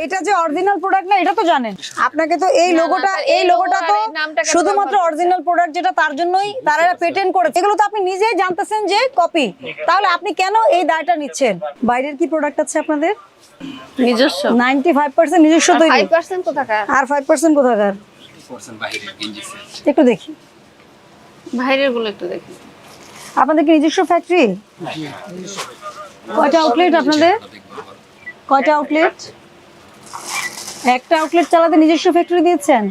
এটা যে original product না এটা তো জানেন। আপনাকে তো এই লোগোটা তো শুধুমাত্র অরিজিনাল প্রোডাক্ট যেটা তার জন্যই তারা পেটেন্ট করেছে। এগুলো তো আপনি নিজেই জানতেছেন যে কপি, তাহলে আপনি কেন এই দায়টা নিচ্ছেন? বাইরের কি প্রোডাক্ট আছে আপনাদের? নিজস্ব 95% নিজস্ব তৈরি, 5% কোথাকার? আর 5% কোথাকার? 2% বাইরের গেঞ্জি সেট। একটু দেখি বাইরের গুলো একটু দেখি। আপনাদের কি নিজস্ব ফ্যাক্টরি? কয়টা আউটলেট আপনাদের? কয়টা আউটলেট? একটা আউটলেট চালাতে নিজস্ব ফ্যাক্টরি দিয়েছেন?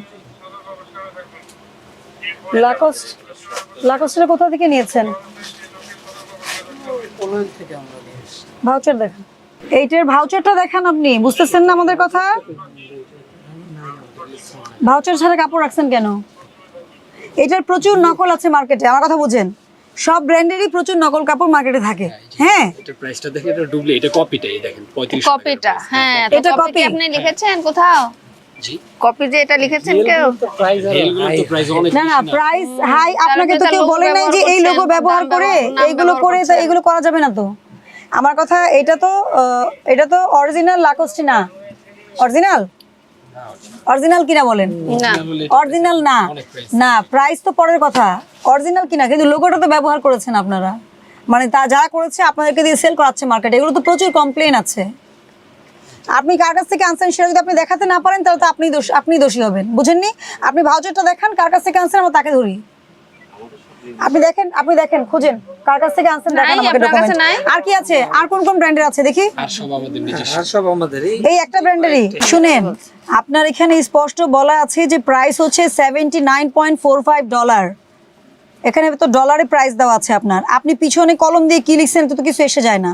লাকোস্টটা কোথা থেকে নিয়েছেন? ভাউচার দেখান, এইটার ভাউচারটা দেখান। আপনি বুঝতেছেন না আমাদের কথা? ভাউচার ছাড়া কাপড় রাখছেন কেন? এটার প্রচুর নকল আছে মার্কেটে, আমার কথা বুঝেন। সব ব্র্যান্ডেরই প্রচুর নকল কাপড় মার্কেটে থাকে। হ্যাঁ, এটা প্রাইসটা দেখেন, এটা ডুপ্লিকেট, এটা কপিটা এই দেখেন 35 কপিটা। হ্যাঁ, এটা কপি আপনি লিখেছেন কোথাও? জি কপি যে এটা লিখেছেন কেউ? এগুলো তো প্রাইস অনেক না না, প্রাইস হাই। আপনাকে তো কেউ বলে নাই যে এই লোগো ব্যবহার করে এইগুলো করে এগুলো করা যাবে না। তো আমার কথা, এটা তো অরিজিনাল লাকোস্ট না। অরিজিনাল কিনা বলেন? না, অরিজিনাল না। না, প্রাইস তো পরের কথা, অরিজিনাল কিনা, কিন্তু লোগোটা তো ব্যবহার করেছেন আপনারা। মানে তা যারা করেছে আপনাদেরকে দিয়ে সেল করাচ্ছে মার্কেটে। এগুলো তো প্রচুর কমপ্লেন আছে। আপনি কার কাছ থেকে আনছেন সেটা যদি আপনি দেখাতে না পারেন তাহলে তো আপনি দোষী হবেন, বুঝেননি? আপনি ভাউচারটা দেখান, কার কাছ থেকে আনছেন আমরা তাকে ধরি। আপনি দেখেন খোঁজেন কার কাছ থেকে আনছেন, দেখান আমাকে ডকুমেন্ট। আর কি আছে? আর কোন কোন ব্র্যান্ডের আছে দেখি? আর সব আমাদের নিজস্ব। আর সব আমাদেরই। এই একটা ব্র্যান্ডেরই। শুনেন, আপনার এখানে স্পষ্ট বলা আছে যে প্রাইস হচ্ছে $79.45। এখানে তো ডলারে প্রাইস দেওয়া আছে আপনার। আপনি পিছনে কলম দিয়ে কি লিখছেন তো কিছু এসে যায় না।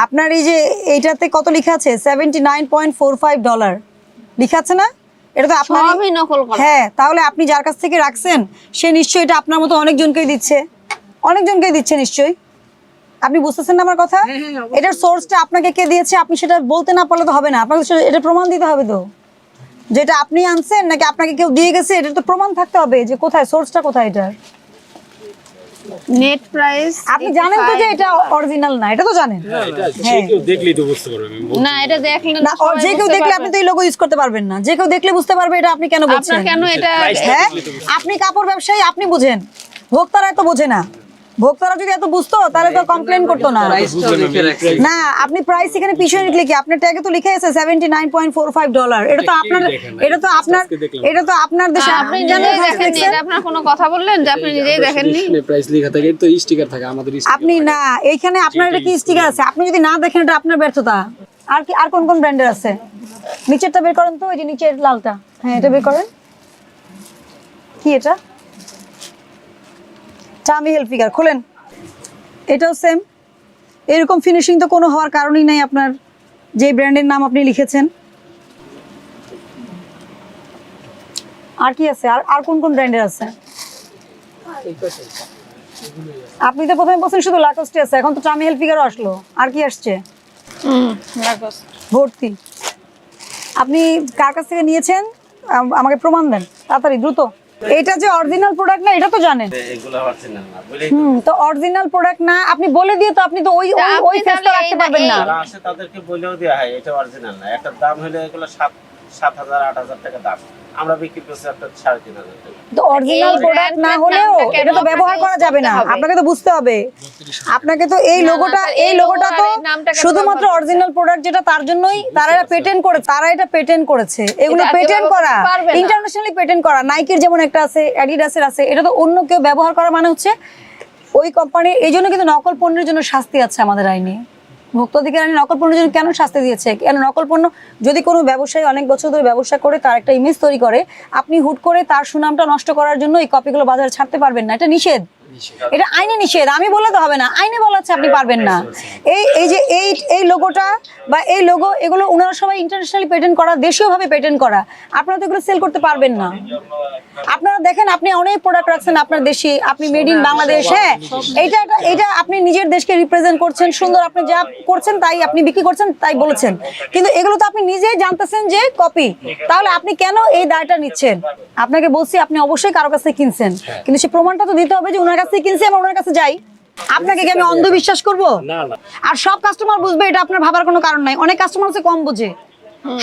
আপনার এই যে এইটাতে কত লেখা আছে? $79.45 লেখা আছে না? এটা তো আপনার সবই নকল করা। হ্যাঁ, তাহলে আপনি যার কাছ থেকে রাখছেন সে নিশ্চয়ই এটা আপনার মতো অনেকজনকেই দিচ্ছে নিশ্চয়ই। আপনি বুঝতেছেন না আমার কথা? এটার সোর্সটা আপনাকে কে দিয়েছে আপনি সেটা বলতে না পারলে তো হবে না। আপনাকে এটা প্রমাণ দিতে হবে তো, যেটা আপনি আনছেন নাকি আপনাকে কেউ দিয়ে গেছে, এটা তো প্রমাণ থাকতে হবে যে কোথায় সোর্সটা, কোথায় এটার। নেট প্রাইস আপনি জানেন তো যে এটা অরিজিনাল না, এটা তো জানেন। এটা যে কেউ দেখলেই তো বুঝতে পারবে। না, এটা দেখলে না, যে কেউ দেখলে আপনি তো এই লোগো ইউজ করতে পারবেন না। যে কেউ দেখলে বুঝতে পারবে এটা আপনি কেন বলছেন? আপনার কেন এটা? হ্যাঁ, আপনি কাপড় ব্যবসায়ী, আপনি বুঝেন, ভোক্তারা তো বোঝে না। ভোক্তারা যদি এত বুঝতো তাহলে তো কমপ্লেন করতো না। না, আপনি প্রাইস এখানে পিছনে লিখে আপনার ট্যাগে তো লিখে আছে $79.45। এটা তো আপনার দেশে। আপনি নিজেই দেখেননি, এটা আপনার কোনো কথা বললেন যে আপনি নিজেই দেখেননি? প্রাইস লেখা থাকে, তো স্টিকার থাকে আমাদের। আপনি না, এইখানে আপনার এটা কি স্টিকার আছে? আপনি যদি না দেখেন এটা আপনার ব্যর্থতা। আর কোন কোন ব্র্যান্ডের আছে? নিচেরটা বের করেন তো, ওই যে নিচের লালটা। হ্যাঁ, এটা বের করেন। কি এটা? টামি হিলফিগার খোলেন। এটাও সেম। এরকম ফিনিশিং তো কোনো হওয়ার কারণই নাই আপনার, যে ব্র্যান্ডের নাম আপনি লিখেছেন। আর কি আছে? আর কোন কোন ব্র্যান্ডের আছে? আপনি তো প্রথমে বলছেন শুধু লাকোস্ট আছে, এখন তো টামি হিলফিগারও আসলো। আর কি আসছে? ভর্তি। আপনি কার কাছ থেকে নিয়েছেন আমাকে প্রমাণ দেন তাড়াতাড়ি, দ্রুত। এটা যে অরিজিনাল প্রোডাক্ট না এটা তো জানেন। এগুলো অরিজিনাল না বলেই তো অরিজিনাল প্রোডাক্ট না আপনি বলে দিয়ে তো আপনি তো ওই ফেসটা রাখতে পারবেন না। যারা আসে তাদেরকে বলেও দেওয়া হয় এটা অরিজিনাল না। একটা দাম হলে এগুলো 7,000-8,000 টাকা দাম। আমরা বিক্রি করছি একটা 3,500 টাকা। তো অরিজিনাল প্রোডাক্ট না হলেও এটা তো ব্যবহার করা যাবে না। আপনাকে তো বুঝতে হবে। আপনাকে তো এই লোগোটা তো শুধুমাত্র অরিজিনাল প্রোডাক্ট যেটা তার জন্যই তারা এটা পেটেন্ট করেছে। এগুলো পেটেন্ট করা, ইন্টারন্যাশনালি পেটেন্ট করা। নাইকির যেমন একটা আছে, অ্যাডিডাসের আছে। এটা তো অন্য কেউ ব্যবহার করা মানে হচ্ছে ওই কোম্পানির। এই জন্য কিন্তু নকল পণ্যের জন্য শাস্তি আছে আমাদের আইনে। ভোক্তা অধিকার আইনে নকল পণ্যের জন্য কেন শাস্তি দিয়েছে? কেন নকল পণ্য, যদি কোনো ব্যবসায়ী অনেক বছর ধরে ব্যবসা করে তার একটা ইমেজ তৈরি করে, আপনি হুট করে তার সুনামটা নষ্ট করার জন্য এই কপিগুলো বাজারে ছাড়তে পারবেন না। এটা নিষেধ, এটা আইনে নিষেধ। আমি বললে তো হবে না, আইনে বলা আছে আপনি পারবেন না। এই যে এই লোগোটা বা এই লোগো, এগুলো ওনারা সবাই ইন্টারন্যাশনালি পেটেন্ট করা, দেশীয়ভাবে পেটেন্ট করা। আপনারা তো এগুলো সেল করতে পারবেন না। আপনারা দেখেন, আপনি অনেক প্রোডাক্ট রাখছেন আপনার দেশে, আপনি মেড ইন বাংলাদেশ। হ্যাঁ, এইটা আপনি নিজের দেশকে রিপ্রেজেন্ট করছেন, সুন্দর। আপনি যা করছেন তাই আপনি বিক্রি করছেন, তাই বলেছেন। কিন্তু এগুলো তো আপনি নিজেই জানতেছেন যে কপি, তাহলে আপনি কেন এই দায়টা নিচ্ছেন? আপনাকে বলছি আপনি অবশ্যই কারো কাছে কিনছেন, কিন্তু সে প্রমাণটা তো দিতে হবে যে ওনার কাছে কিনছি, আমরা ওনার কাছে যাই। আপনাকে কি আমি অন্ধবিশ্বাস করবো? না না, আর সব কাস্টমার বুঝবে এটা আপনার ভাবার কোনো কারণ নাই। অনেক কাস্টমার আছে কম বোঝে।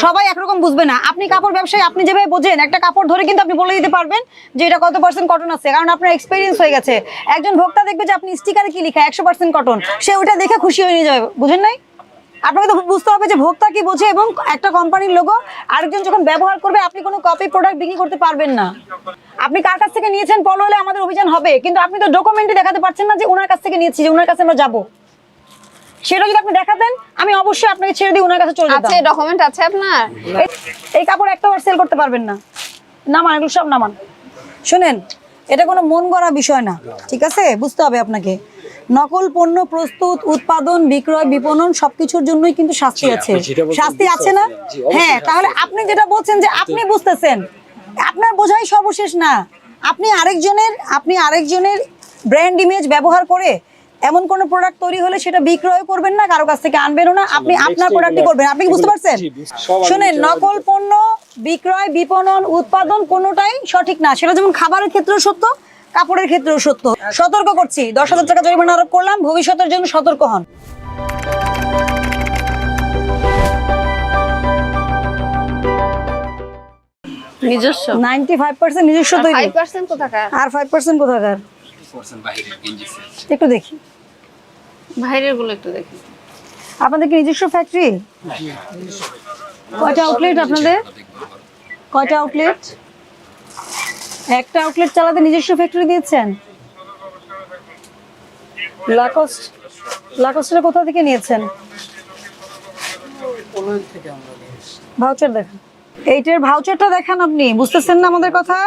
সবাই একরকম বুঝবে না। আপনি কাপড় ব্যবসায়ী, আপনি যেভাবে বোঝেন একটা কাপড় ধরে কিন্তু আপনি বলে দিতে পারবেন যে এটা কত % কটন আছে, কারণ আপনার এক্সপেরিয়েন্স হয়ে গেছে। একজন ভোক্তা দেখবে যে আপনি স্টিকারে কি লেখা 100% কটন, সে ওটা দেখে খুশি হয়ে নিয়ে যাবে, বুঝেন নাই? আপনাকে তো বুঝতে হবে যে ভোক্তা কি বোঝে, এবং একটা কোম্পানির লোগো আরেকজন যখন ব্যবহার করবে, আপনি কোনো কপি প্রোডাক্ট বিক্রি করতে পারবেন না। আপনি কার কাছ থেকে নিয়েছেন বলো, হলে আমাদের অভিযান হবে, কিন্তু আপনি তো ডকুমেন্টই দেখাতে পারছেন না যে ওনার কাছ থেকে নিয়েছি, যে ওনার কাছে আমরা যাবো। সেটা যদি আপনি দেখাতেন, আমি অবশ্যই আপনাকে ছেড়ে দিয়ে ওনার কাছে চলে যেতাম। আছে ডকুমেন্ট আছে আপনার? এই কাপড় একটা বার সেল করতে পারবেন না, নামান এগুলো সব নামান। শুনেন, এটা কোনো মন গড়া বিষয় না, ঠিক আছে? বুঝতে হবে আপনাকে। নকল পণ্য প্রস্তুত, উৎপাদন, বিক্রয়, বিপণন সবকিছুর জন্যই কিন্তু শাস্তি আছে। আপনি যেটা বলছেন শাস্তি আছে না? জি, অবশ্যই হ্যাঁ, তাহলে আপনি যেটা বলছেন যে আপনি বুঝতেছেন, আপনার বোঝাই সর্বশেষ না। আপনি আরেকজনের ব্র্যান্ড ইমেজ ব্যবহার করে এমন কোন প্রোডাক্ট তৈরি হলে সেটা বিক্রয় করবেন না, কারো কাছ থেকে আনবেনও না, আপনি আপনার প্রোডাক্টই করবেন। আপনি কি বুঝতে পারছেন? শুনেন, নকল পণ্য বিক্রয়, বিপণন, উৎপাদন কোনোটাই সঠিক না। সেটা যেমন খাবারের ক্ষেত্রেও সত্য, কাপড়ের ক্ষেত্রেও সত্য। সতর্ক করছি, 10,000 টাকা জরিমানা আরোপ করলাম, ভবিষ্যতের জন্য সতর্ক হন। নিজস্ব 95% নিজস্ব তৈরি, 5% কোথাকার? আর 5% কোথাকার? বাইরের গেঞ্জি সেট। একটু দেখি, বাইরের গুলো একটু দেখি। আপনাদের কি নিজস্ব ফ্যাক্টরি? কয়টা আউটলেট আপনাদের? কয়টা আউটলেট? একটা আউটলেট চালাতে নিজস্ব ফ্যাক্টরি দিয়েছেন? লাকোস্টটা কোথা থেকে নিয়েছেন? ভাউচার দেখান, এইটার ভাউচারটা দেখান। আপনি বুঝতেছেন না আমাদের কথা?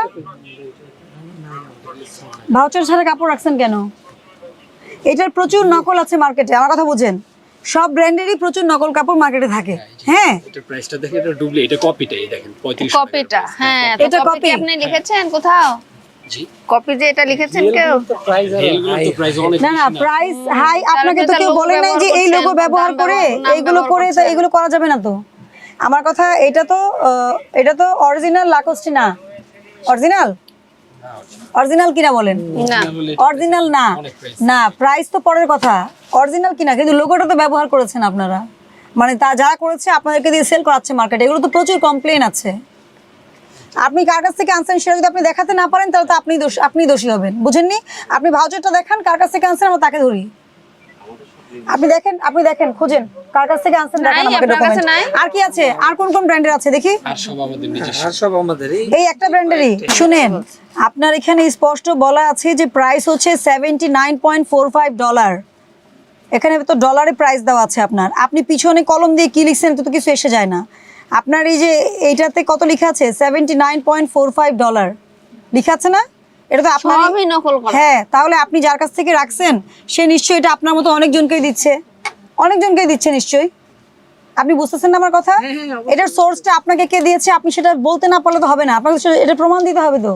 ভাউচার ছাড়া কাপড় রাখছেন কেন? এটার প্রচুর নকল আছে মার্কেটে, আমার কথা বুঝেন। সব ব্র্যান্ডেরই প্রচুর নকল কাপড় মার্কেটে থাকে। হ্যাঁ, এটা প্রাইসটা দেখেন, এটা ডুপ্লিকেট, এটা কপিটাই দেখেন 35 কপিটা, হ্যাঁ, এটা এটা copy। কপি আপনি লিখেছেন কোথাও? জি। কপি যে এটা লিখেছেন কেউ? এগুলো তো প্রাইস অনেক না না, প্রাইস হাই। আপনাকে তো কেউ বলে নাই যে এই লোগো ব্যবহার করে এইগুলো করে এগুলো করা যাবে না। তো আমার কথা, এটা তো অরিজিনাল লাকোস্টি না। অরিজিনাল কিনা বলেন? না, অরিজিনাল না। না, প্রাইস তো পরের কথা, অরিজিনাল কিনা, কিন্তু লোগোটা তো ব্যবহার করেছেন আপনারা। মানে তা যারা করেছে আপনাদেরকে দিয়ে সেল করাচ্ছে মার্কেটে। এগুলো তো প্রচুর কমপ্লেন আছে। আপনি কার কাছ থেকে আনছেন সেটা যদি আপনি দেখাতে না পারেন, তাহলে তো আপনি দোষী হবেন, বুঝেননি? আপনি ভাউচারটা দেখান, কার কাছ থেকে আনছেন আমরা তাকে ধরি। আপনি দেখেন, খোঁজেন কার কাছ থেকে আনছেন, দেখান আমাকে ডকুমেন্ট। আর কি আছে? আর কোন কোন ব্র্যান্ডের আছে দেখি? আর সব আমাদের নিজস্ব। আর সব আমাদেরই। এই একটা ব্র্যান্ডেরই। শুনেন, আপনার এখানে স্পষ্ট বলা আছে যে প্রাইস হচ্ছে $79.45। এখানে তো ডলারে প্রাইস দেওয়া আছে আপনার। আপনি পিছনে কলম দিয়ে কি লিখছেন তো কিছু এসে যায় না। আপনার এই যে এইটাতে কত লেখা আছে? $79.45 লেখা আছে না? এটা তো আপনার সবই নকল করা। হ্যাঁ, তাহলে আপনি যার কাছ থেকে রাখছেন সে নিশ্চয়ই এটা আপনার মতো অনেকজনকেই দিচ্ছে নিশ্চয়ই। আপনি বুঝতেছেন না আমার কথা? এটার সোর্সটা আপনাকে কে দিয়েছে আপনি সেটা বলতে না পারলে তো হবে না। আপনাকে এটা প্রমাণ দিতে হবে তো,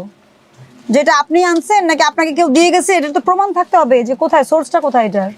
যেটা আপনি আনছেন নাকি আপনাকে কেউ দিয়ে গেছে, এটা তো প্রমাণ থাকতে হবে যে কোথায় সোর্সটা, কোথায় এটার।